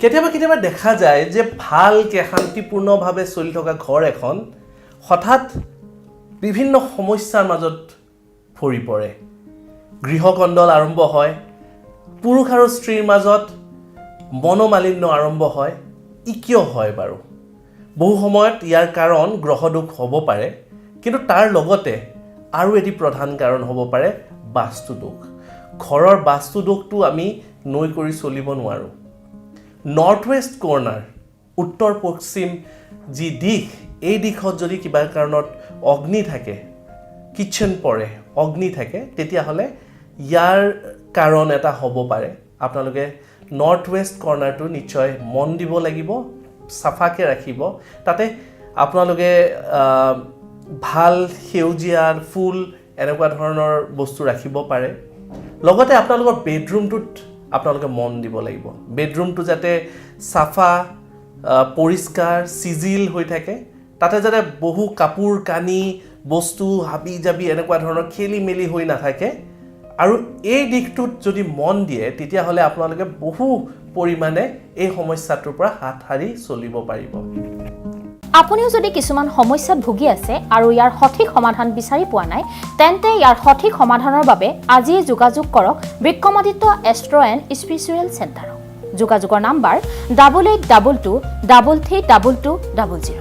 কেতিয়াবা দেখা যায় যে ভালকে শান্তিপূৰ্ণভাৱে চলি থকা ঘৰ এখন হঠাৎ বিভিন্ন সমস্যাৰ মাজত ভৰি পৰে গৃহকন্দল আৰম্ভ হয় পুৰুষ আৰু স্ত্ৰীৰ মাজত মনোমালিন্য আৰম্ভ হয় ই কিয় হয় বাৰু বহু সময়ত ইয়াৰ কাৰণ গ্ৰহদোষ হ'ব পাৰে কিন্তু তাৰ লগতে আৰু এটি প্ৰধান কাৰণ হ'ব পাৰে বাস্তুদোষ ঘৰৰ বাস্তুদোষটো আমি নৈ কৰি চলিব নোৱাৰো নৰ্থ ৱেষ্ট কৰ্নাৰ উত্তৰ পশ্চিম যি দিশ এই দিশত যদি কিবা কাৰণত অগ্নি থাকে কিচেন পৰে অগ্নি থাকে তেতিয়াহ'লে ইয়াৰ কাৰণ এটা হ'ব পাৰে আপোনালোকে নৰ্থ ৱেষ্ট কৰ্নাৰটো নিশ্চয় মন দিব লাগিব সাফাকে ৰাখিব তাতে আপোনালোকে ভাল সেউজীয়াৰ ফুল এনেকুৱা ধৰণৰ বস্তু ৰাখিব পাৰে লগতে আপোনালোকৰ বেডৰুমটোত আপোনালোকে মন দিব লাগিব বেডৰুমটো যাতে সাফা পৰিষ্কাৰ সিজিল হৈ থাকে তাতে যাতে বহু কাপোৰ কানি বস্তু হাবি জাবি এনেকুৱা ধৰণৰ খেলি মেলি হৈ নাথাকে আৰু এই দিশটোত যদি মন দিয়ে তেতিয়াহ'লে আপোনালোকে বহু পৰিমাণে এই সমস্যাটোৰ পৰা হাত সাৰি চলিব পাৰিব আপুনিও যদি কিছুমান সমস্যাত ভুগি আছে আৰু ইয়াৰ সঠিক সমাধান বিচাৰি পোৱা নাই তেন্তে ইয়াৰ সঠিক সমাধানৰ বাবে আজি যোগাযোগ কৰক বিক্ৰমাদিত্য এষ্ট্ৰো এণ্ড স্পিৰিচুৱেল চেণ্টাৰক যোগাযোগৰ নাম্বাৰ 8822 332200